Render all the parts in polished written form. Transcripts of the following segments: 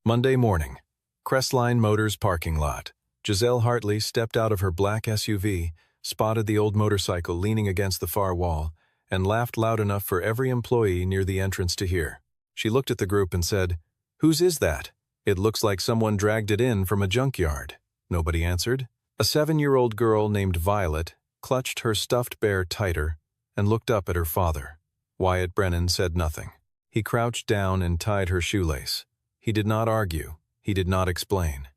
Monday morning. Crestline Motors parking lot. Giselle Hartley stepped out of her black SUV, spotted the old motorcycle leaning against the far wall, and laughed loud enough for every employee near the entrance to hear. She looked at the group and said, "Whose is that? It looks like someone dragged it in from a junkyard." Nobody answered. A 7-year-old girl named Violet clutched her stuffed bear tighter and looked up at her father. Wyatt Brennan said nothing. He crouched down and tied her shoelace. He did not argue. He did not explain.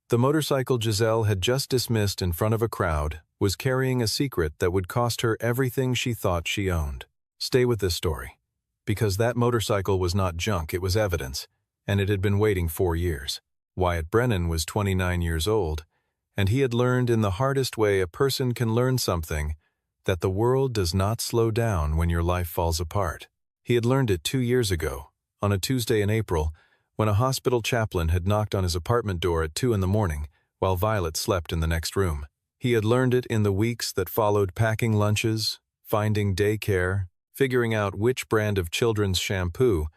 The motorcycle Giselle had just dismissed in front of a crowd was carrying a secret that would cost her everything she thought she owned. Stay with this story, because that motorcycle was not junk, it was evidence, and it had been waiting 4 years. Wyatt Brennan was 29 years old, and he had learned in the hardest way a person can learn something, that the world does not slow down when your life falls apart. He had learned it 2 years ago, on a Tuesday in April, when a hospital chaplain had knocked on his apartment door at 2 in the morning, while Violet slept in the next room. He had learned it in the weeks that followed packing lunches, finding daycare, figuring out which brand of children's shampoo.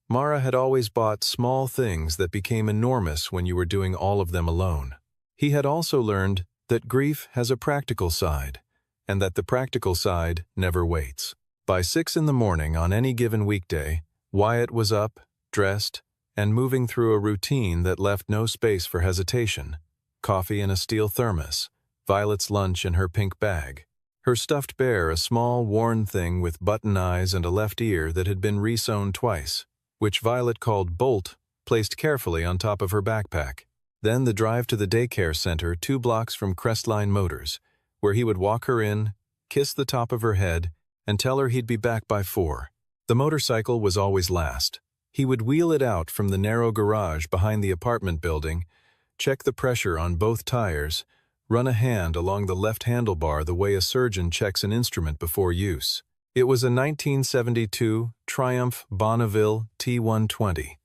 Mara had always bought small things that became enormous when you were doing all of them alone. He had also learned that grief has a practical side, and that the practical side never waits. By 6 in the morning on any given weekday, Wyatt was up, dressed, and moving through a routine that left no space for hesitation. Coffee in a steel thermos, Violet's lunch in her pink bag, her stuffed bear a small, worn thing with button eyes and a left ear that had been resewn twice, which Violet called Bolt, placed carefully on top of her backpack. Then the drive to the daycare center 2 blocks from Crestline Motors, where he would walk her in, kiss the top of her head, and tell her he'd be back by 4. The motorcycle was always last. He would wheel it out from the narrow garage behind the apartment building, check the pressure on both tires, run a hand along the left handlebar the way a surgeon checks an instrument before use. It was a 1972 Triumph Bonneville T120,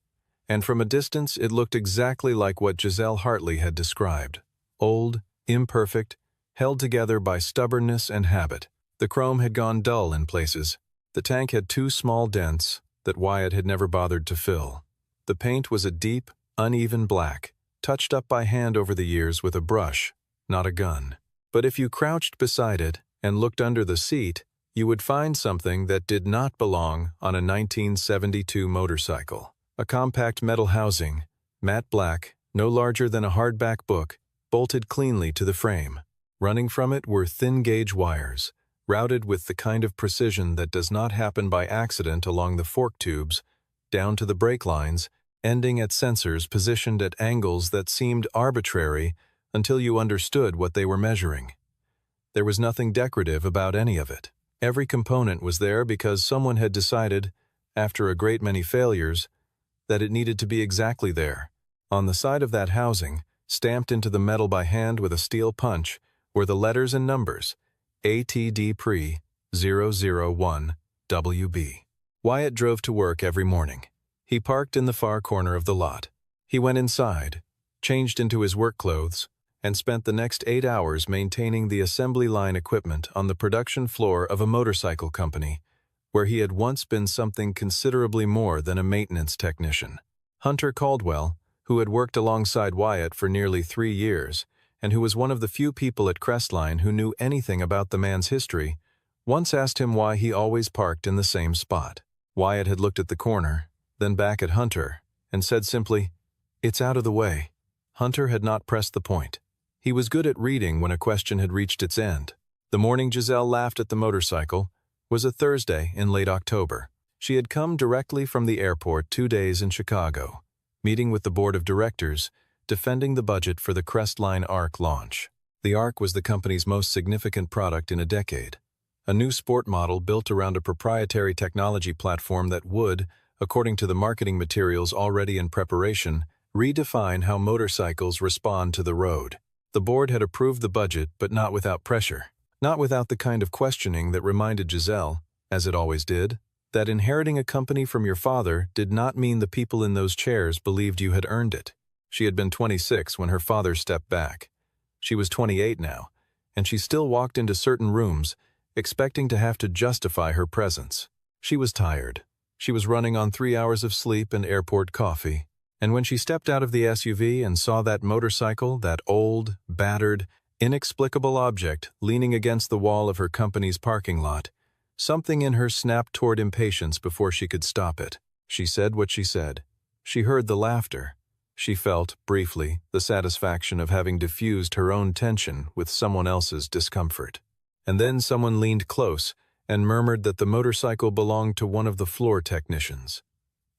and from a distance it looked exactly like what Giselle Hartley had described. Old, imperfect, held together by stubbornness and habit. The chrome had gone dull in places. The tank had 2 small dents that Wyatt had never bothered to fill. The paint was a deep, uneven black, touched up by hand over the years with a brush, not a gun. But if you crouched beside it and looked under the seat, you would find something that did not belong on a 1972 motorcycle. A compact metal housing, matte black, no larger than a hardback book, bolted cleanly to the frame. Running from it were thin-gauge wires, routed with the kind of precision that does not happen by accident along the fork tubes, down to the brake lines, ending at sensors positioned at angles that seemed arbitrary until you understood what they were measuring. There was nothing decorative about any of it. Every component was there because someone had decided, after a great many failures, that it needed to be exactly there. On the side of that housing, stamped into the metal by hand with a steel punch, were the letters and numbers, ATD Pre 001 WB. Wyatt drove to work every morning. He parked in the far corner of the lot. He went inside, changed into his work clothes, and spent the next 8 hours maintaining the assembly line equipment on the production floor of a motorcycle company, where he had once been something considerably more than a maintenance technician. Hunter Caldwell, who had worked alongside Wyatt for nearly 3 years, and who was one of the few people at Crestline who knew anything about the man's history, once asked him why he always parked in the same spot. Wyatt had looked at the corner, then back at Hunter, and said simply, "It's out of the way." Hunter had not pressed the point. He was good at reading when a question had reached its end. The morning Giselle laughed at the motorcycle was a Thursday in late October. She had come directly from the airport 2 days in Chicago, meeting with the board of directors, defending the budget for the Crestline ARC launch. The ARC was the company's most significant product in a decade, a new sport model built around a proprietary technology platform that would, according to the marketing materials already in preparation, redefine how motorcycles respond to the road. The board had approved the budget, but not without pressure, not without the kind of questioning that reminded Giselle, as it always did, that inheriting a company from your father did not mean the people in those chairs believed you had earned it. She had been 26 when her father stepped back. She was 28 now, and she still walked into certain rooms, expecting to have to justify her presence. She was tired. She was running on 3 hours of sleep and airport coffee. And when she stepped out of the SUV and saw that motorcycle, that old, battered, inexplicable object leaning against the wall of her company's parking lot, something in her snapped toward impatience before she could stop it. She said what she said. She heard the laughter. She felt, briefly, the satisfaction of having diffused her own tension with someone else's discomfort. And then someone leaned close and murmured that the motorcycle belonged to one of the floor technicians.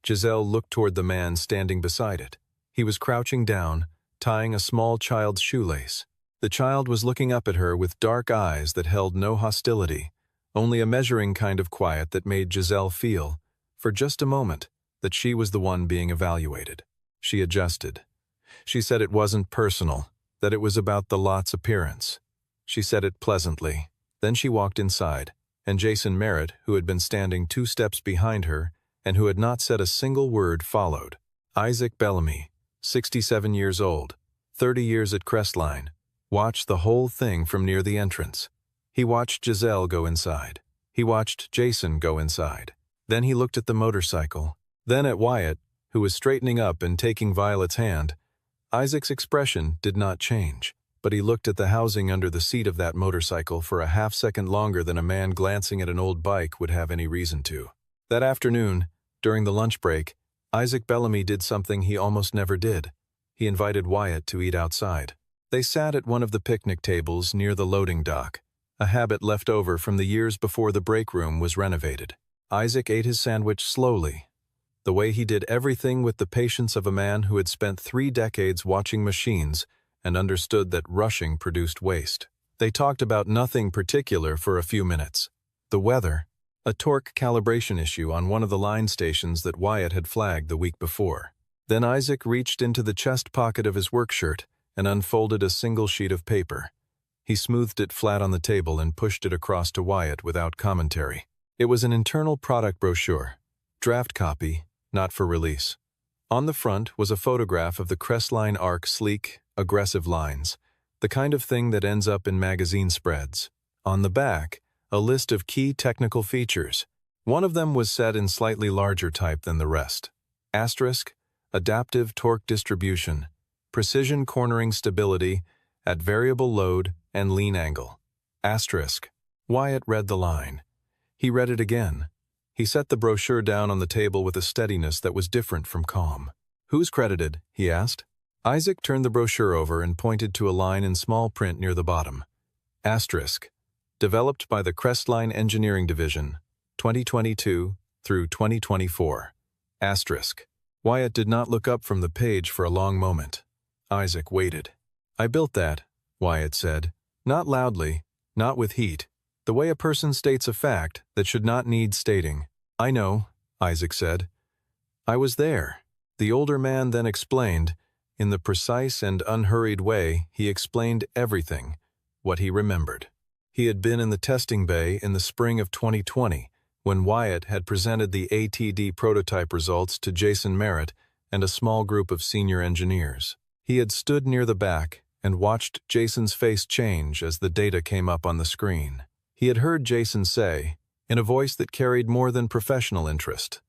Giselle looked toward the man standing beside it. He was crouching down, tying a small child's shoelace. The child was looking up at her with dark eyes that held no hostility, only a measuring kind of quiet that made Giselle feel, for just a moment, that she was the one being evaluated. She adjusted. She said it wasn't personal, that it was about the lot's appearance. She said it pleasantly. Then she walked inside, and Jason Merritt, who had been standing 2 steps behind her and who had not said a single word, followed. Isaac Bellamy, 67 years old, 30 years at Crestline, watched the whole thing from near the entrance. He watched Giselle go inside. He watched Jason go inside. Then he looked at the motorcycle, then at Wyatt, who was straightening up and taking Violet's hand. Isaac's expression did not change, but he looked at the housing under the seat of that motorcycle for a half-second longer than a man glancing at an old bike would have any reason to. That afternoon, during the lunch break, Isaac Bellamy did something he almost never did. He invited Wyatt to eat outside. They sat at one of the picnic tables near the loading dock, a habit left over from the years before the break room was renovated. Isaac ate his sandwich slowly, the way he did everything with the patience of a man who had spent 3 decades watching machines and understood that rushing produced waste. They talked about nothing particular for a few minutes. The weather, a torque calibration issue on one of the line stations that Wyatt had flagged the week before. Then Isaac reached into the chest pocket of his work shirt and unfolded a single sheet of paper. He smoothed it flat on the table and pushed it across to Wyatt without commentary. It was an internal product brochure, draft copy, not for release. On the front was a photograph of the Crestline arc sleek, aggressive lines, the kind of thing that ends up in magazine spreads. On the back, a list of key technical features. One of them was set in slightly larger type than the rest. Asterisk, adaptive torque distribution, precision cornering stability at variable load and lean angle. Asterisk. Wyatt read the line. He read it again. He set the brochure down on the table with a steadiness that was different from calm. "Who's credited?" he asked. Isaac turned the brochure over and pointed to a line in small print near the bottom. Asterisk. Developed by the Crestline Engineering Division, 2022 through 2024. Asterisk. Wyatt did not look up from the page for a long moment. Isaac waited. "I built that," Wyatt said. Not loudly, not with heat. The way a person states a fact that should not need stating. "I know," Isaac said. "I was there." The older man then explained. In the precise and unhurried way, he explained everything, what he remembered. He had been in the testing bay in the spring of 2020, when Wyatt had presented the ATD prototype results to Jason Merritt and a small group of senior engineers. He had stood near the back and watched Jason's face change as the data came up on the screen. He had heard Jason say, in a voice that carried more than professional interest,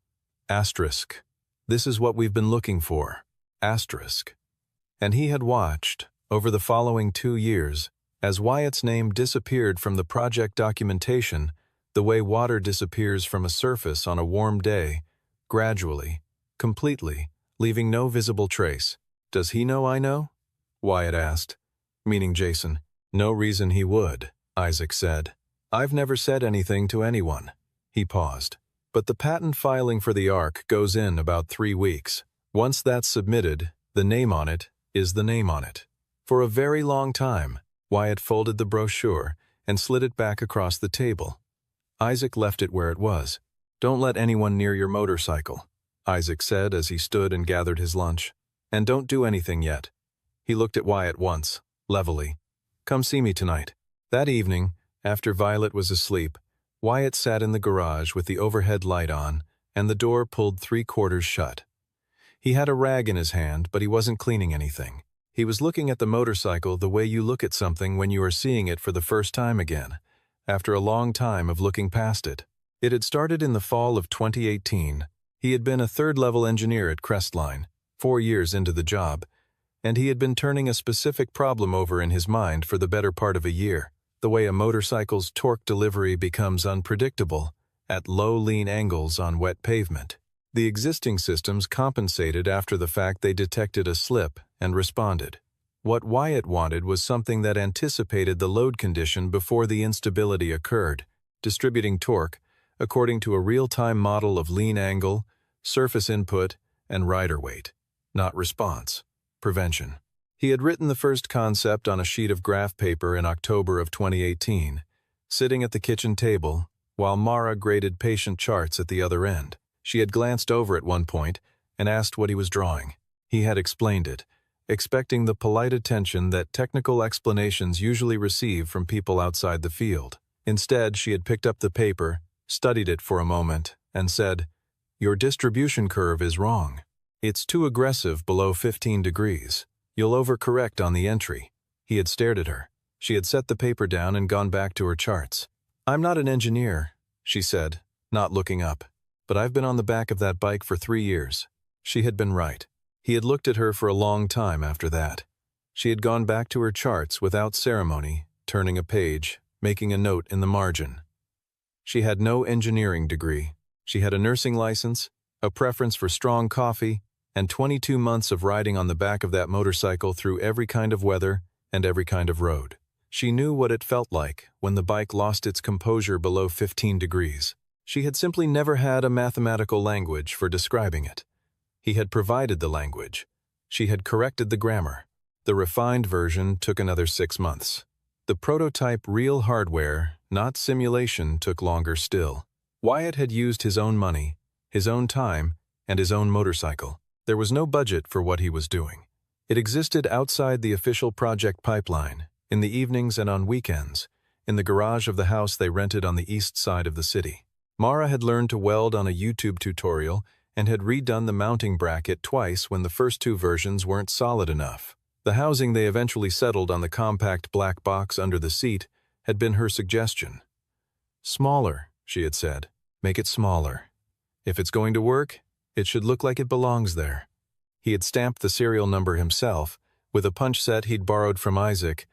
"Asterisk. This is what we've been looking for. Asterisk." And he had watched, over the following 2 years, as Wyatt's name disappeared from the project documentation, the way water disappears from a surface on a warm day, gradually, completely, leaving no visible trace. "Does he know I know?" Wyatt asked, meaning Jason. "No reason he would," Isaac said. "I've never said anything to anyone." He paused. "But the patent filing for the ARC goes in about 3 weeks. Once that's submitted, the name on it is the name on it." For a very long time, Wyatt folded the brochure and slid it back across the table. Isaac left it where it was. "Don't let anyone near your motorcycle," Isaac said as he stood and gathered his lunch. "And don't do anything yet." He looked at Wyatt once, levelly. "Come see me tonight." That evening, after Violet was asleep, Wyatt sat in the garage with the overhead light on and the door pulled 3/4 shut. He had a rag in his hand, but he wasn't cleaning anything. He was looking at the motorcycle the way you look at something when you are seeing it for the first time again, after a long time of looking past it. It had started in the fall of 2018. He had been a third-level engineer at Crestline. 4 years into the job, and he had been turning a specific problem over in his mind for the better part of a year, the way a motorcycle's torque delivery becomes unpredictable at low lean angles on wet pavement. The existing systems compensated after the fact they detected a slip and responded. What Wyatt wanted was something that anticipated the load condition before the instability occurred, distributing torque according to a real-time model of lean angle, surface input, and rider weight, not response, prevention. He had written the first concept on a sheet of graph paper in October of 2018, sitting at the kitchen table while Mara graded patient charts at the other end. She had glanced over at one point and asked what he was drawing. He had explained it, expecting the polite attention that technical explanations usually receive from people outside the field. Instead, she had picked up the paper, studied it for a moment, and said, "Your distribution curve is wrong. It's too aggressive below 15 degrees. You'll overcorrect on the entry." He had stared at her. She had set the paper down and gone back to her charts. "I'm not an engineer," she said, not looking up, "but I've been on the back of that bike for 3 years." She had been right. He had looked at her for a long time after that. She had gone back to her charts without ceremony, turning a page, making a note in the margin. She had no engineering degree. She had a nursing license, a preference for strong coffee, and 22 months of riding on the back of that motorcycle through every kind of weather and every kind of road. She knew what it felt like when the bike lost its composure below 15 degrees. She had simply never had a mathematical language for describing it. He had provided the language. She had corrected the grammar. The refined version took another 6 months. The prototype real hardware, not simulation, took longer still. Wyatt had used his own money, his own time, and his own motorcycle. There was no budget for what he was doing. It existed outside the official project pipeline, in the evenings and on weekends, in the garage of the house they rented on the east side of the city. Mara had learned to weld on a YouTube tutorial and had redone the mounting bracket twice when the first 2 versions weren't solid enough. The housing they eventually settled on the compact black box under the seat had been her suggestion. "Smaller," she had said. "Make it smaller. If it's going to work, it should look like it belongs there." He had stamped the serial number himself, with a punch set he'd borrowed from Isaac,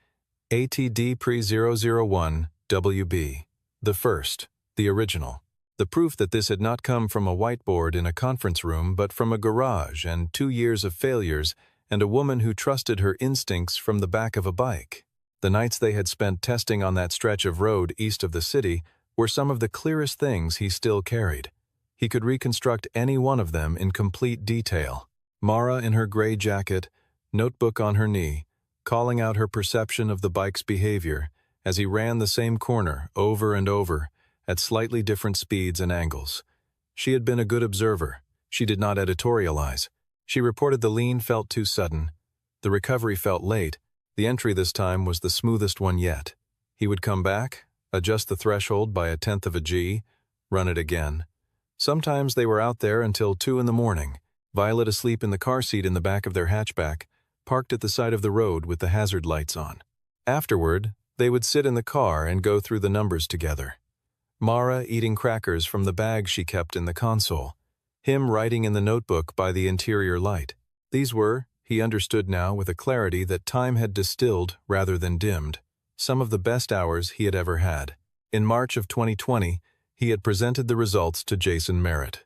ATD Pre-001 WB, the first, the original. The proof that this had not come from a whiteboard in a conference room but from a garage and 2 years of failures and a woman who trusted her instincts from the back of a bike. The nights they had spent testing on that stretch of road east of the city were some of the clearest things he still carried. He could reconstruct any one of them in complete detail. Mara in her gray jacket, notebook on her knee, calling out her perception of the bike's behavior as he ran the same corner over and over at slightly different speeds and angles. She had been a good observer. She did not editorialize. She reported the lean felt too sudden. The recovery felt late. The entry this time was the smoothest one yet. He would come back, adjust the threshold by 1/10 of a G, run it again. Sometimes they were out there until 2 in the morning, Violet asleep in the car seat in the back of their hatchback, parked at the side of the road with the hazard lights on. Afterward, they would sit in the car and go through the numbers together. Mara eating crackers from the bag she kept in the console. Him writing in the notebook by the interior light. These were, he understood now with a clarity that time had distilled rather than dimmed, some of the best hours he had ever had. In March of 2020, he had presented the results to Jason Merritt.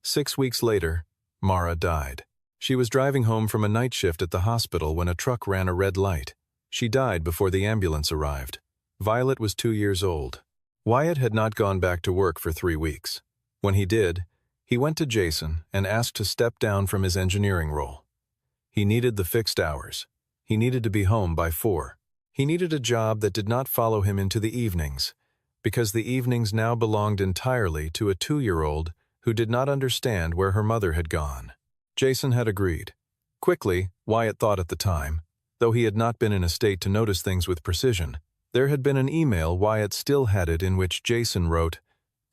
6 weeks later, Mara died. She was driving home from a night shift at the hospital when a truck ran a red light. She died before the ambulance arrived. Violet was 2 years old. Wyatt had not gone back to work for 3 weeks. When he did, he went to Jason and asked to step down from his engineering role. He needed the fixed hours. He needed to be home by 4. He needed a job that did not follow him into the evenings, because the evenings now belonged entirely to a 2-year-old who did not understand where her mother had gone. Jason had agreed. Quickly, Wyatt thought at the time, though he had not been in a state to notice things with precision. There had been an email Wyatt still had it in which Jason wrote,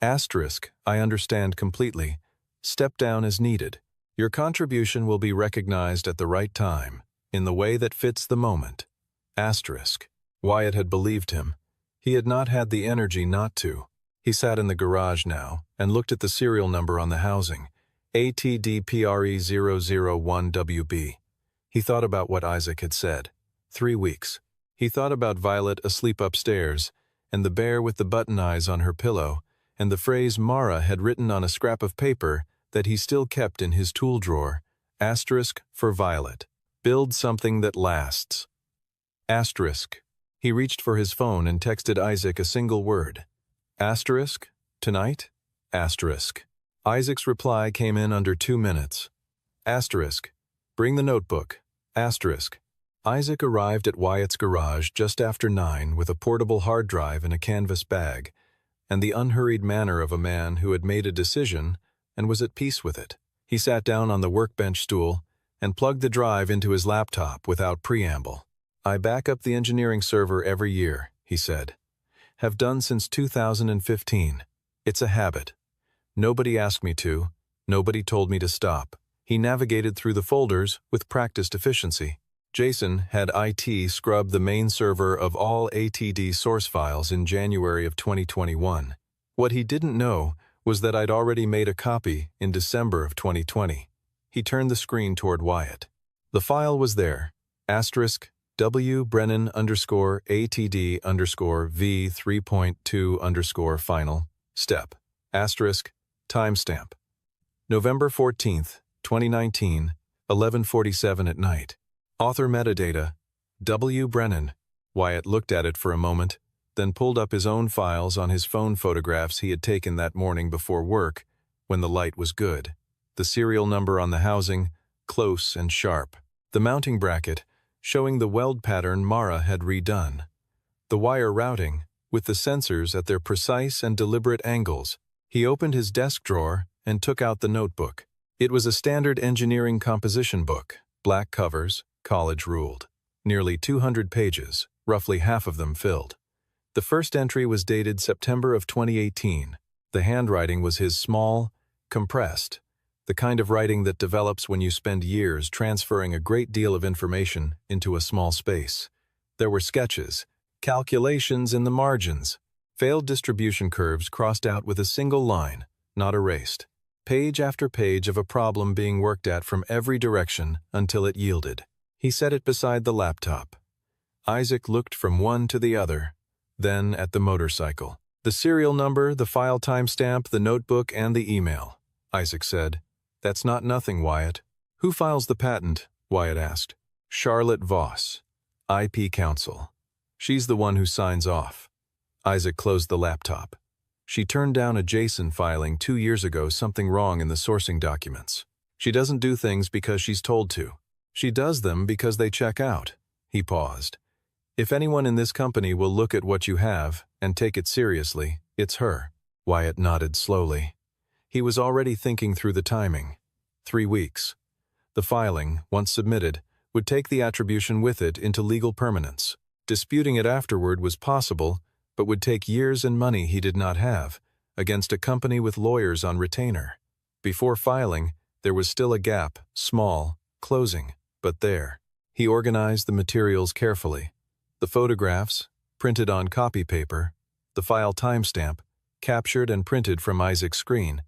"I understand completely. Step down as needed. Your contribution will be recognized at the right time, in the way that fits the moment. Wyatt had believed him. He had not had the energy not to. He sat in the garage now and looked at the serial number on the housing, ATDPRE001WB. He thought about what Isaac had said. 3 weeks. He thought about Violet asleep upstairs, and the bear with the button eyes on her pillow, and the phrase Mara had written on a scrap of paper that he still kept in his tool drawer. Asterisk for Violet. Build something that lasts. Asterisk. He reached for his phone and texted Isaac a single word. Asterisk. Tonight? Asterisk. Isaac's reply came in under 2 minutes. Asterisk. Bring the notebook. Asterisk. Isaac arrived at Wyatt's garage just after 9 with a portable hard drive in a canvas bag, and the unhurried manner of a man who had made a decision and was at peace with it. He sat down on the workbench stool and plugged the drive into his laptop without preamble. I back up the engineering server every year, he said. Have done since 2015. It's a habit. Nobody asked me to. Nobody told me to stop. He navigated through the folders with practiced efficiency. Jason had IT scrub the main server of all ATD source files in January of 2021. What he didn't know was that I'd already made a copy in December of 2020. He turned the screen toward Wyatt. The file was there. Asterisk W Brennan _ ATD _ V 3.2 _ final step. Asterisk timestamp. November 14th, 2019, 11:47 at night. Author metadata, W. Brennan. Wyatt looked at it for a moment, then pulled up his own files on his phone photographs he had taken that morning before work, when the light was good. The serial number on the housing, close and sharp. The mounting bracket, showing the weld pattern Mara had redone. The wire routing, with the sensors at their precise and deliberate angles. He opened his desk drawer and took out the notebook. It was a standard engineering composition book, black covers, college-ruled. Nearly 200 pages, roughly half of them filled. The first entry was dated September of 2018. The handwriting was his small, compressed, the kind of writing that develops when you spend years transferring a great deal of information into a small space. There were sketches, calculations in the margins, failed distribution curves crossed out with a single line, not erased. Page after page of a problem being worked at from every direction until it yielded. He set it beside the laptop. Isaac looked from one to the other, then at the motorcycle. The serial number, the file timestamp, the notebook, and the email. Isaac said, "That's not nothing, Wyatt." "Who files the patent?" Wyatt asked. "Charlotte Voss, IP counsel. She's the one who signs off." Isaac closed the laptop. "She turned down a JSON filing 2 years ago, something wrong in the sourcing documents. She doesn't do things because she's told to. She does them because they check out." He paused. "If anyone in this company will look at what you have and take it seriously, it's her." Wyatt nodded slowly. He was already thinking through the timing. 3 weeks. The filing, once submitted, would take the attribution with it into legal permanence. Disputing it afterward was possible, but would take years and money he did not have, against a company with lawyers on retainer. Before filing, there was still a gap, small, closing, but there. He organized the materials carefully. The photographs, printed on copy paper, the file timestamp, captured and printed from Isaac's screen,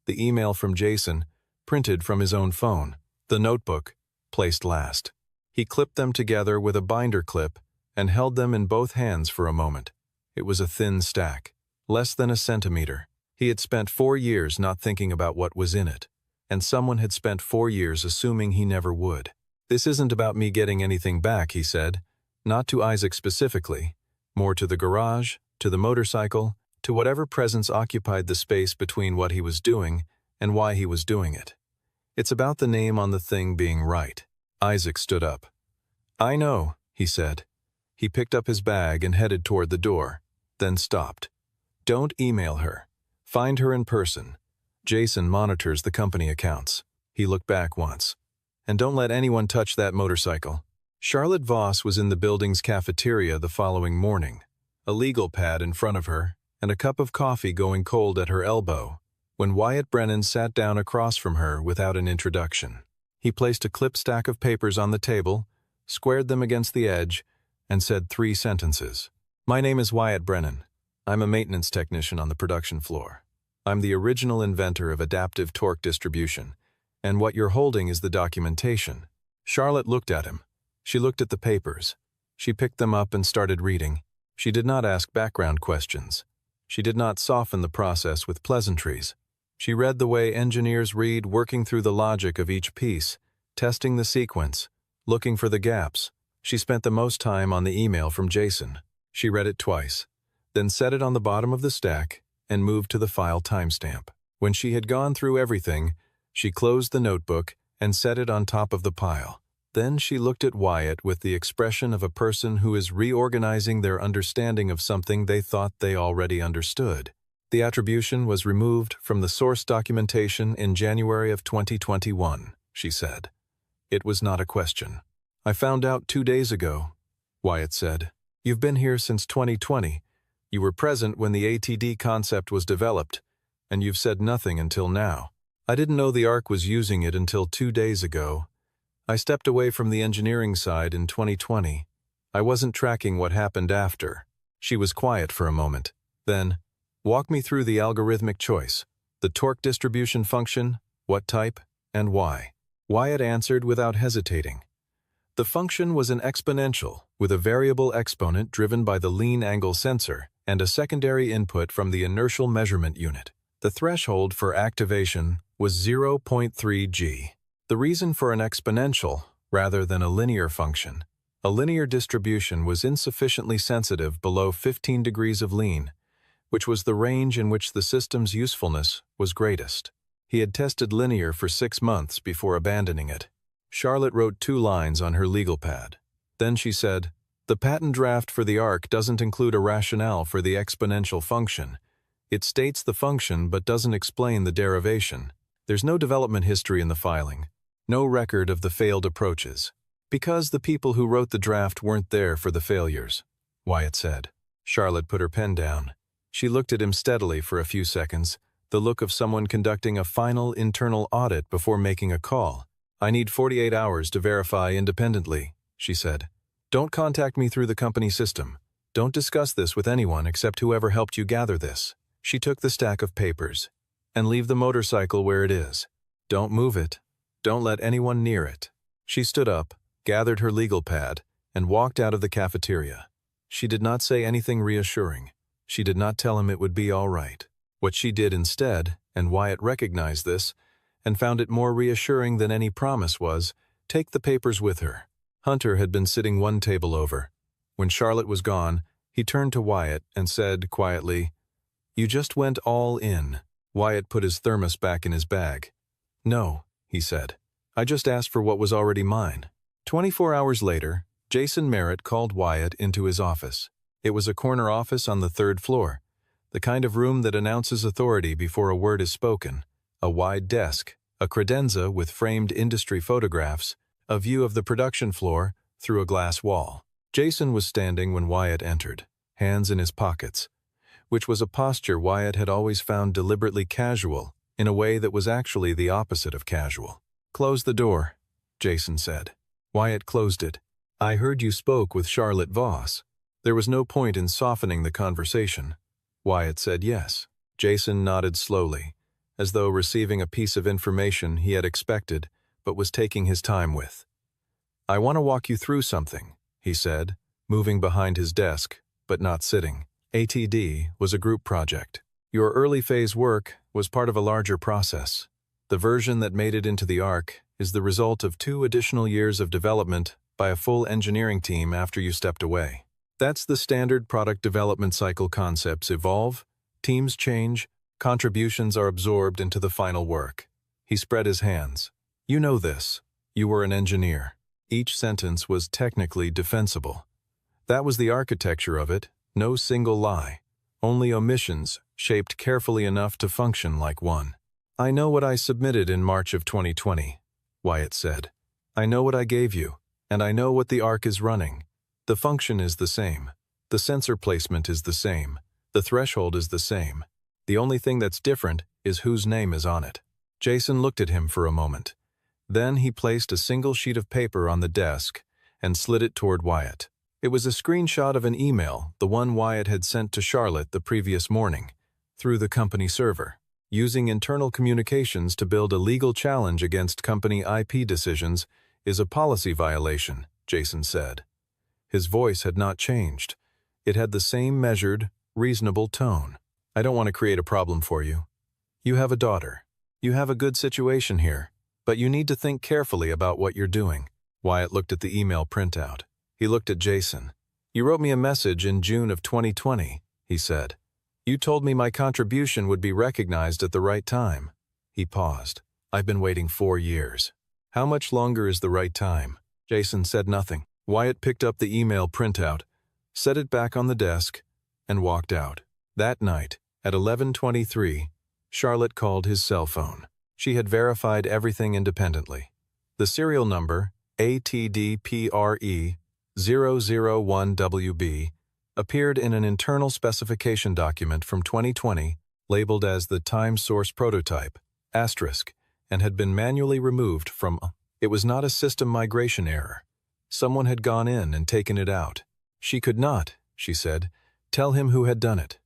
the email from Jason, printed from his own phone, the notebook, placed last. He clipped them together with a binder clip and held them in both hands for a moment. It was a thin stack, less than a centimeter. He had spent 4 years not thinking about what was in it, and someone had spent 4 years assuming he never would. "This isn't about me getting anything back," he said, not to Isaac specifically, more to the garage, to the motorcycle, to whatever presence occupied the space between what he was doing and why he was doing it. "It's about the name on the thing being right." Isaac stood up. "I know," he said. He picked up his bag and headed toward the door, then stopped. "Don't email her. Find her in person. Jason monitors the company accounts." He looked back once. "And don't let anyone touch that motorcycle." Charlotte Voss was in the building's cafeteria the following morning, a legal pad in front of her and a cup of coffee going cold at her elbow, when Wyatt Brennan sat down across from her without an introduction. He placed a clipped stack of papers on the table, squared them against the edge, and said 3 sentences. "My name is Wyatt Brennan. I'm a maintenance technician on the production floor. I'm the original inventor of adaptive torque distribution, And what you're holding is the documentation." Charlotte looked at him. She looked at the papers. She picked them up and started reading. She did not ask background questions. She did not soften the process with pleasantries. She read the way engineers read, working through the logic of each piece, testing the sequence, looking for the gaps. She spent the most time on the email from Jason. She read it twice, then set it on the bottom of the stack and moved to the file timestamp. When she had gone through everything, she closed the notebook and set it on top of the pile. Then she looked at Wyatt with the expression of a person who is reorganizing their understanding of something they thought they already understood. The attribution was removed from the source documentation in January of 2021, she said. It was not a question. "I found out 2 days ago," Wyatt said. "You've been here since 2020. You were present when the ATD concept was developed, and you've said nothing until now. I didn't know the ARC was using it until 2 days ago. I stepped away from the engineering side in 2020. I wasn't tracking what happened after." She was quiet for a moment. Then, "Walk me through the algorithmic choice, the torque distribution function, what type, and why." Wyatt answered without hesitating. The function was an exponential, with a variable exponent driven by the lean angle sensor and a secondary input from the inertial measurement unit. The threshold for activation was 0.3 G. The reason for an exponential, rather than a linear function, a linear distribution was insufficiently sensitive below 15 degrees of lean, which was the range in which the system's usefulness was greatest. He had tested linear for 6 months before abandoning it. Charlotte wrote 2 lines on her legal pad. Then she said, "The patent draft for the ARC doesn't include a rationale for the exponential function. It states the function but doesn't explain the derivation. There's no development history in the filing, no record of the failed approaches. Because the people who wrote the draft weren't there for the failures," Wyatt said. Charlotte put her pen down. She looked at him steadily for a few seconds, the look of someone conducting a final internal audit before making a call. "I need 48 hours to verify independently," she said. "Don't contact me through the company system. Don't discuss this with anyone except whoever helped you gather this." She took the stack of papers. "And leave the motorcycle where it is. Don't move it. Don't let anyone near it." She stood up, gathered her legal pad, and walked out of the cafeteria. She did not say anything reassuring. She did not tell him it would be all right. What she did instead, and Wyatt recognized this, and found it more reassuring than any promise, was take the papers with her. Hunter had been sitting one table over. When Charlotte was gone, he turned to Wyatt and said quietly, "You just went all in." Wyatt put his thermos back in his bag. "No," he said. "I just asked for what was already mine." 24 hours later, Jason Merritt called Wyatt into his office. It was a corner office on the 3rd floor, the kind of room that announces authority before a word is spoken. A wide desk, a credenza with framed industry photographs, a view of the production floor through a glass wall. Jason was standing when Wyatt entered, hands in his pockets, which was a posture Wyatt had always found deliberately casual in a way that was actually the opposite of casual. "Close the door," Jason said. Wyatt closed it. "I heard you spoke with Charlotte Voss." There was no point in softening the conversation. Wyatt said yes. Jason nodded slowly, as though receiving a piece of information he had expected but was taking his time with. "I want to walk you through something," he said, moving behind his desk, but not sitting. ATD was a group project. Your early phase work was part of a larger process. The version that made it into the ARC is the result of 2 additional years of development by a full engineering team after you stepped away. That's the standard product development cycle. Concepts evolve, teams change, contributions are absorbed into the final work. He spread his hands. "You know this. You were an engineer." Each sentence was technically defensible. That was the architecture of it, no single lie. Only omissions, shaped carefully enough to function like one. "I know what I submitted in March of 2020, Wyatt said. "I know what I gave you, and I know what the ARC is running. The function is the same. The sensor placement is the same. The threshold is the same. The only thing that's different is whose name is on it." Jason looked at him for a moment. Then he placed a single sheet of paper on the desk and slid it toward Wyatt. It was a screenshot of an email, the one Wyatt had sent to Charlotte the previous morning, through the company server. Using internal communications to build a legal challenge against company IP decisions is a policy violation, Jason said. His voice had not changed. It had the same measured, reasonable tone. I don't want to create a problem for you. You have a daughter. You have a good situation here, but you need to think carefully about what you're doing. Wyatt looked at the email printout. He looked at Jason. You wrote me a message in June of 2020, he said. You told me my contribution would be recognized at the right time. He paused. I've been waiting 4 years. How much longer is the right time? Jason said nothing. Wyatt picked up the email printout, set it back on the desk, and walked out. That night, at 11:23, Charlotte called his cell phone. She had verified everything independently. The serial number, ATDPRE001WB, appeared in an internal specification document from 2020 labeled as the time source prototype, asterisk, and had been manually removed from. It was not a system migration error. Someone had gone in and taken it out. She could not, she said, tell him who had done it.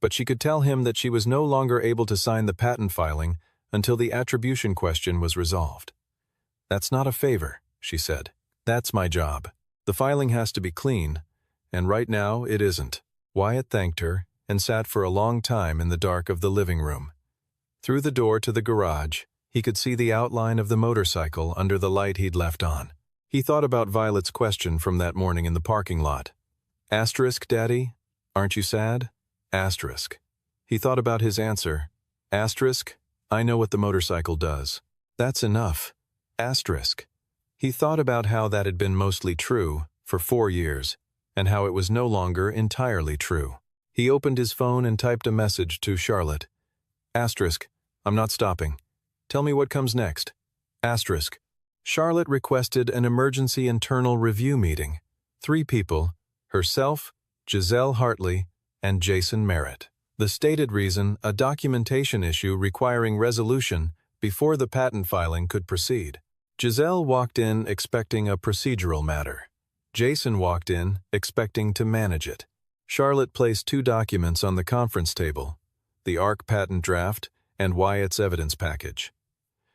But she could tell him that she was no longer able to sign the patent filing until the attribution question was resolved. That's not a favor, she said. That's my job. The filing has to be clean, and right now it isn't. Wyatt thanked her and sat for a long time in the dark of the living room. Through the door to the garage, he could see the outline of the motorcycle under the light he'd left on. He thought about Violet's question from that morning in the parking lot. Asterisk, Daddy? Aren't you sad? Asterisk. He thought about his answer. Asterisk, I know what the motorcycle does. That's enough. Asterisk. He thought about how that had been mostly true for 4 years, and how it was no longer entirely true. He opened his phone and typed a message to Charlotte. Asterisk, I'm not stopping. Tell me what comes next. Asterisk. Charlotte requested an emergency internal review meeting. 3 people, herself, Giselle Hartley, and Jason Merritt. The stated reason, a documentation issue requiring resolution before the patent filing could proceed. Giselle walked in expecting a procedural matter. Jason walked in expecting to manage it. Charlotte placed 2 documents on the conference table, the ARC patent draft and Wyatt's evidence package.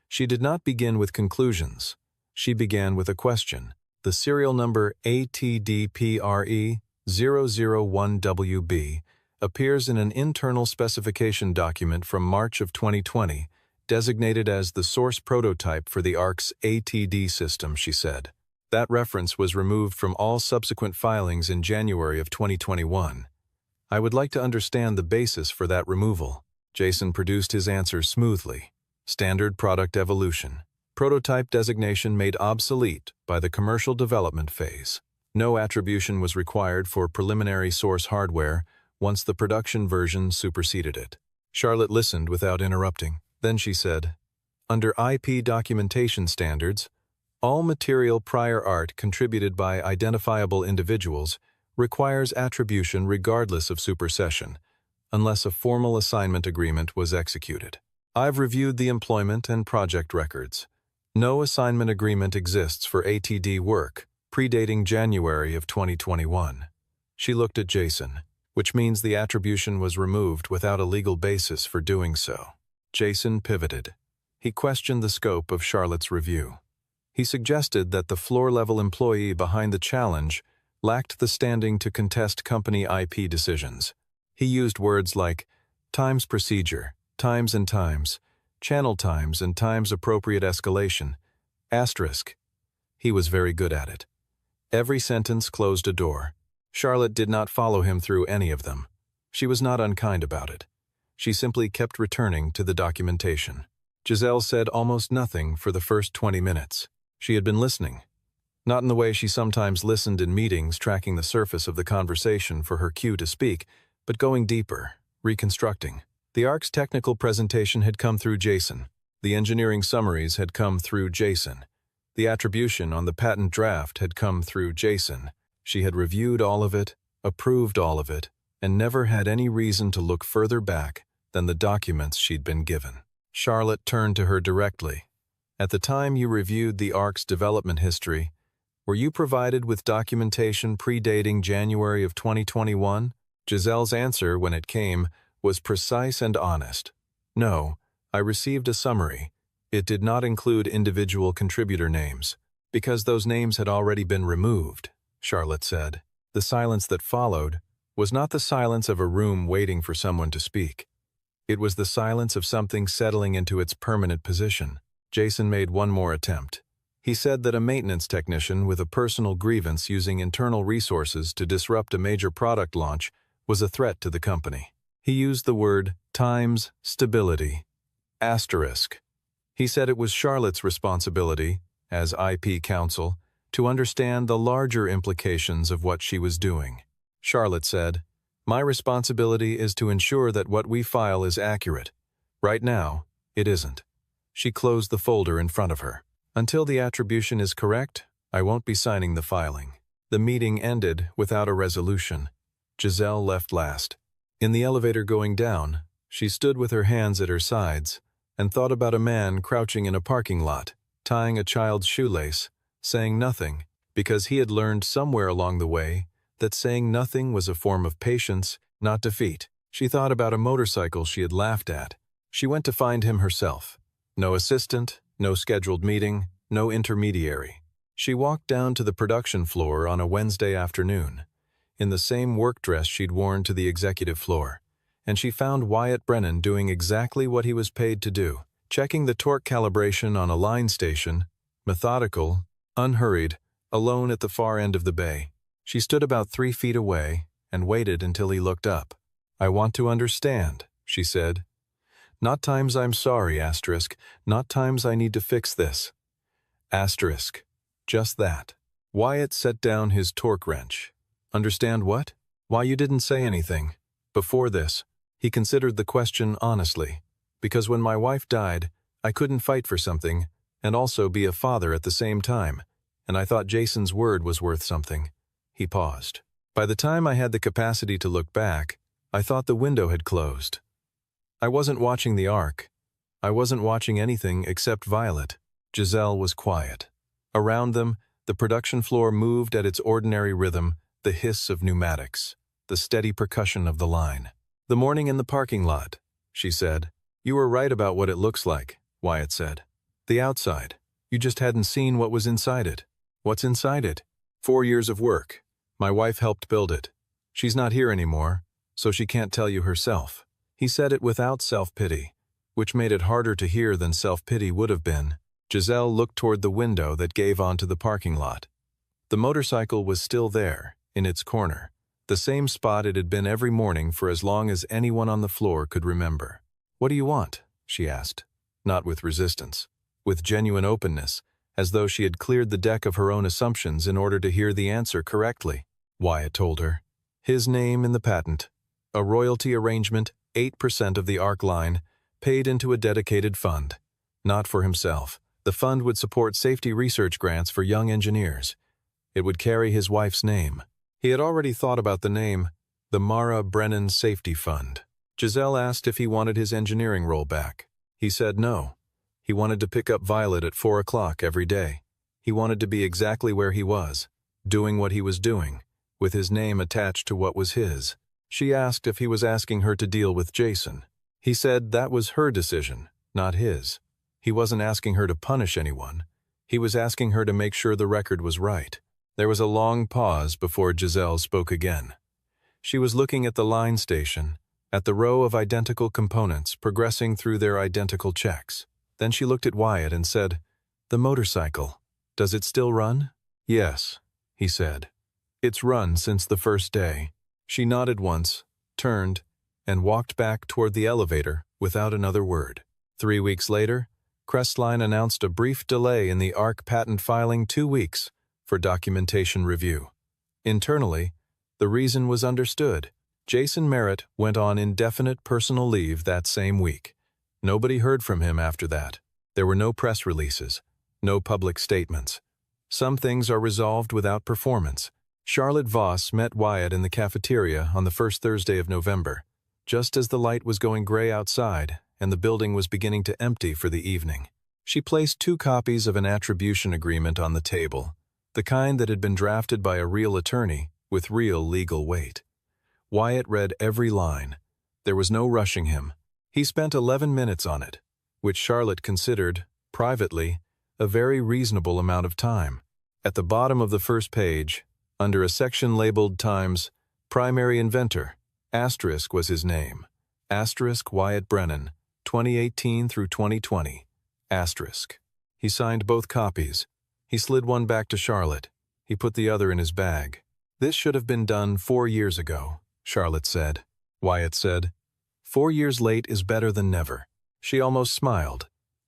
She did not begin with conclusions. She began with a question. The serial number ATDPRE001WB appears in an internal specification document from March of 2020, designated as the source prototype for the ARC's ATD system, she said. That reference was removed from all subsequent filings in January of 2021. I would like to understand the basis for that removal. Jason produced his answer smoothly. Standard product evolution. Prototype designation made obsolete by the commercial development phase. No attribution was required for preliminary source hardware once the production version superseded it. Charlotte listened without interrupting. Then she said, under IP documentation standards, all material prior art contributed by identifiable individuals requires attribution regardless of supersession, unless a formal assignment agreement was executed. I've reviewed the employment and project records. No assignment agreement exists for ATD work, predating January of 2021. She looked at Jason, which means the attribution was removed without a legal basis for doing so. Jason pivoted. He questioned the scope of Charlotte's review. He suggested that the floor-level employee behind the challenge lacked the standing to contest company IP decisions. He used words like times procedure, times and times, channel times and times appropriate escalation, asterisk. He was very good at it. Every sentence closed a door. Charlotte did not follow him through any of them. She was not unkind about it. She simply kept returning to the documentation. Giselle said almost nothing for the first 20 minutes. She had been listening. Not in the way she sometimes listened in meetings, tracking the surface of the conversation for her cue to speak, but going deeper, reconstructing. The ARC's technical presentation had come through Jason. The engineering summaries had come through Jason. The attribution on the patent draft had come through Jason. She had reviewed all of it, approved all of it, and never had any reason to look further back than the documents she'd been given. Charlotte turned to her directly. At the time you reviewed the ARC's development history, were you provided with documentation predating January of 2021? Giselle's answer, when it came, was precise and honest. No, I received a summary. It did not include individual contributor names, because those names had already been removed, Charlotte said. The silence that followed was not the silence of a room waiting for someone to speak. It was the silence of something settling into its permanent position. Jason made one more attempt. He said that a maintenance technician with a personal grievance using internal resources to disrupt a major product launch was a threat to the company. He used the word times stability. Asterisk. He said it was Charlotte's responsibility, as IP counsel, to understand the larger implications of what she was doing. Charlotte said, "My responsibility is to ensure that what we file is accurate. Right now, it isn't." She closed the folder in front of her. "Until the attribution is correct, I won't be signing the filing." The meeting ended without a resolution. Giselle left last. In the elevator going down, she stood with her hands at her sides and thought about a man crouching in a parking lot, tying a child's shoelace, saying nothing, because he had learned somewhere along the way that saying nothing was a form of patience, not defeat. She thought about a motorcycle she had laughed at. She went to find him herself. No assistant, no scheduled meeting, no intermediary. She walked down to the production floor on a Wednesday afternoon, in the same work dress she'd worn to the executive floor, and she found Wyatt Brennan doing exactly what he was paid to do, checking the torque calibration on a line station, methodical, unhurried, alone at the far end of the bay. She stood about 3 feet away and waited until he looked up. "I want to understand," she said. "Not times I'm sorry, asterisk, not times I need to fix this. Asterisk. Just that." Wyatt set down his torque wrench. "Understand what? Why you didn't say anything. Before this." He considered the question honestly. "Because when my wife died, I couldn't fight for something and also be a father at the same time, and I thought Jason's word was worth something." He paused. "By the time I had the capacity to look back, I thought the window had closed. I wasn't watching the arc. I wasn't watching anything except Violet." Giselle was quiet. Around them, the production floor moved at its ordinary rhythm, the hiss of pneumatics, the steady percussion of the line. "The morning in the parking lot," she said. "You were right about what it looks like," Wyatt said. "The outside. You just hadn't seen what was inside it." "What's inside it?" 4 years of work. My wife helped build it. She's not here anymore, so she can't tell you herself." He said it without self-pity, which made it harder to hear than self-pity would have been. Giselle looked toward the window that gave onto the parking lot. The motorcycle was still there, in its corner, the same spot it had been every morning for as long as anyone on the floor could remember. "What do you want?" she asked, not with resistance, with genuine openness, as though she had cleared the deck of her own assumptions in order to hear the answer correctly. Wyatt told her. His name in the patent, a royalty arrangement, 8% of the ARC line, paid into a dedicated fund. Not for himself. The fund would support safety research grants for young engineers. It would carry his wife's name. He had already thought about the name, the Mara Brennan Safety Fund. Giselle asked if he wanted his engineering role back. He said no. He wanted to pick up Violet at 4 o'clock every day. He wanted to be exactly where he was, doing what he was doing, with his name attached to what was his. She asked if he was asking her to deal with Jason. He said that was her decision, not his. He wasn't asking her to punish anyone. He was asking her to make sure the record was right. There was a long pause before Giselle spoke again. She was looking at the line station, at the row of identical components progressing through their identical checks. Then she looked at Wyatt and said, "The motorcycle, does it still run?" "Yes," he said. "It's run since the first day." She nodded once, turned, and walked back toward the elevator without another word. 3 weeks later, Crestline announced a brief delay in the ARC patent filing 2 weeks for documentation review. Internally, the reason was understood. Jason Merritt went on indefinite personal leave that same week. Nobody heard from him after that. There were no press releases, no public statements. Some things are resolved without performance. Charlotte Voss met Wyatt in the cafeteria on the first Thursday of November, just as the light was going gray outside and the building was beginning to empty for the evening. She placed 2 copies of an attribution agreement on the table, the kind that had been drafted by a real attorney with real legal weight. Wyatt read every line. There was no rushing him. He spent 11 minutes on it, which Charlotte considered, privately, a very reasonable amount of time. At the bottom of the first page, under a section labeled Times, Primary Inventor, asterisk was his name, asterisk Wyatt Brennan, 2018 through 2020, asterisk. He signed both copies. He slid one back to Charlotte. He put the other in his bag. This should have been done 4 years ago, Charlotte said. Wyatt said, 4 years late is better than never. She almost smiled.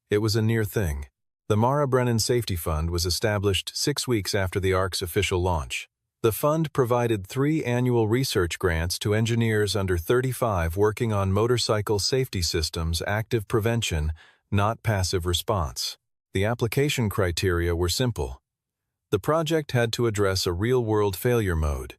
It was a near thing. The Mara Brennan Safety Fund was established 6 weeks after the ARC's official launch. The fund provided 3 annual research grants to engineers under 35 working on motorcycle safety systems active prevention, not passive response. The application criteria were simple. The project had to address a real-world failure mode.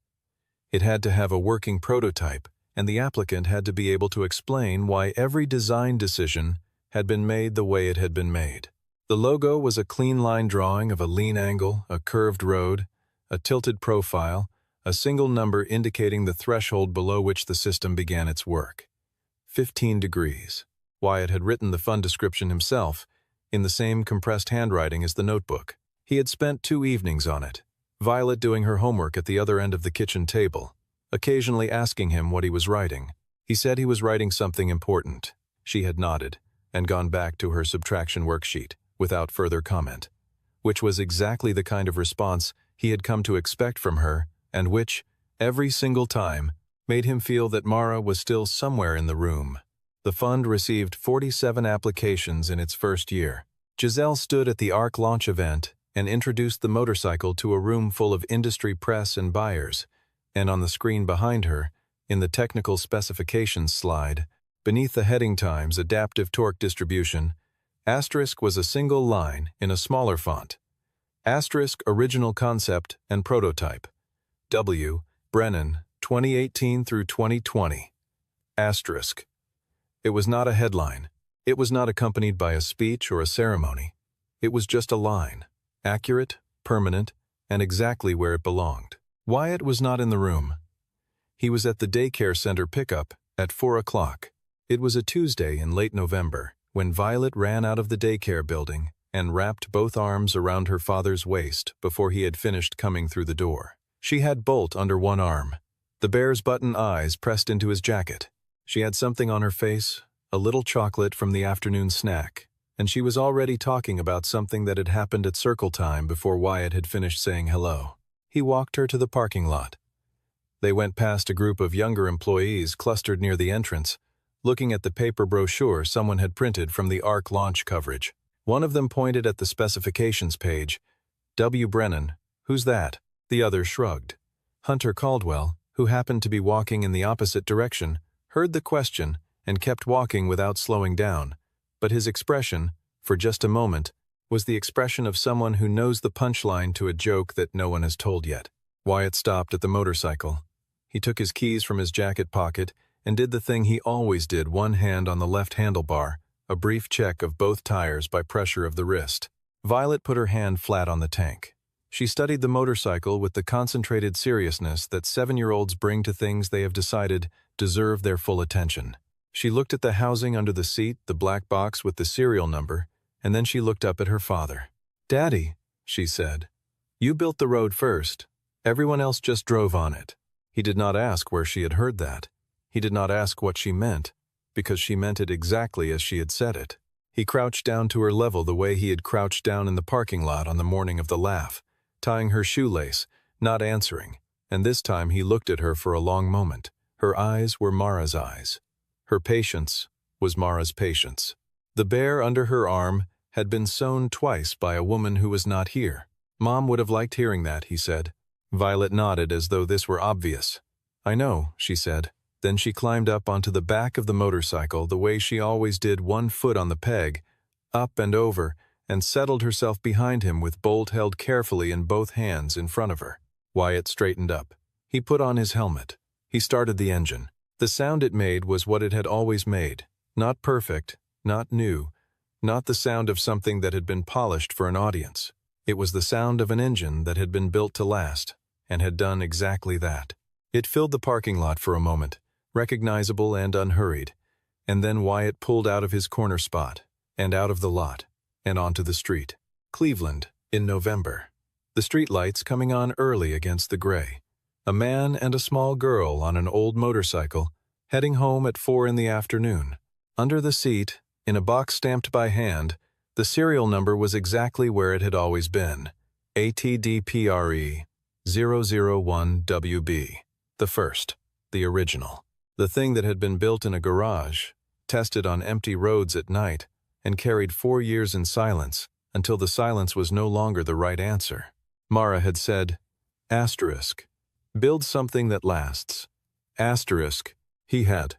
It had to have a working prototype, and the applicant had to be able to explain why every design decision had been made the way it had been made. The logo was a clean line drawing of a lean angle, a curved road, a tilted profile, a single number indicating the threshold below which the system began its work. 15 degrees. Wyatt had written the fund description himself, in the same compressed handwriting as the notebook. He had spent 2 evenings on it, Violet doing her homework at the other end of the kitchen table, occasionally asking him what he was writing. He said he was writing something important. She had nodded and gone back to her subtraction worksheet, without further comment, which was exactly the kind of response he had come to expect from her, and which, every single time, made him feel that Mara was still somewhere in the room. The fund received 47 applications in its first year. Giselle stood at the ARC launch event and introduced the motorcycle to a room full of industry press and buyers, and on the screen behind her, in the technical specifications slide, beneath the heading Times Adaptive Torque Distribution, asterisk was a single line in a smaller font. Asterisk Original Concept and Prototype. W. Brennan, 2018 through 2020. Asterisk. It was not a headline. It was not accompanied by a speech or a ceremony. It was just a line, accurate, permanent, and exactly where it belonged. Wyatt was not in the room. He was at the daycare center pickup at 4 o'clock. It was a Tuesday in late November, when Violet ran out of the daycare building and wrapped both arms around her father's waist before he had finished coming through the door. She had Bolt under one arm, the bear's button eyes pressed into his jacket. She had something on her face, a little chocolate from the afternoon snack, and she was already talking about something that had happened at circle time before Wyatt had finished saying hello. He walked her to the parking lot. They went past a group of younger employees clustered near the entrance, looking at the paper brochure someone had printed from the ARC launch coverage. One of them pointed at the specifications page. W. Brennan, who's that? The other shrugged. Hunter Caldwell, who happened to be walking in the opposite direction, heard the question and kept walking without slowing down, but his expression, for just a moment, was the expression of someone who knows the punchline to a joke that no one has told yet. Wyatt stopped at the motorcycle. He took his keys from his jacket pocket and did the thing he always did, one hand on the left handlebar, a brief check of both tires by pressure of the wrist. Violet put her hand flat on the tank. She studied the motorcycle with the concentrated seriousness that 7-year-olds bring to things they have decided deserve their full attention. She looked at the housing under the seat, the black box with the serial number, and then she looked up at her father. "Daddy," she said, "you built the road first. Everyone else just drove on it." He did not ask where she had heard that. He did not ask what she meant, because she meant it exactly as she had said it. He crouched down to her level the way he had crouched down in the parking lot on the morning of the laugh, tying her shoelace, not answering, and this time he looked at her for a long moment. Her eyes were Mara's eyes. Her patience was Mara's patience. The bear under her arm had been sewn twice by a woman who was not here. Mom would have liked hearing that, he said. Violet nodded as though this were obvious. "I know," she said. Then she climbed up onto the back of the motorcycle the way she always did, one foot on the peg, up and over, and settled herself behind him with Bolt held carefully in both hands in front of her. Wyatt straightened up. He put on his helmet. He started the engine. The sound it made was what it had always made. Not perfect, not new, not the sound of something that had been polished for an audience. It was the sound of an engine that had been built to last, and had done exactly that. It filled the parking lot for a moment, recognizable and unhurried, And then Wyatt pulled out of his corner spot, and out of the lot, and onto the street. Cleveland, in November. The streetlights coming on early against the gray. A man and a small girl on an old motorcycle, heading home at 4 in the afternoon. Under the seat, in a box stamped by hand, the serial number was exactly where it had always been. ATDPRE 001WB. The first, the original. The thing that had been built in a garage, tested on empty roads at night, and carried 4 years in silence, until the silence was no longer the right answer. Mara had said, "Asterisk. Build something that lasts." Asterisk. He had.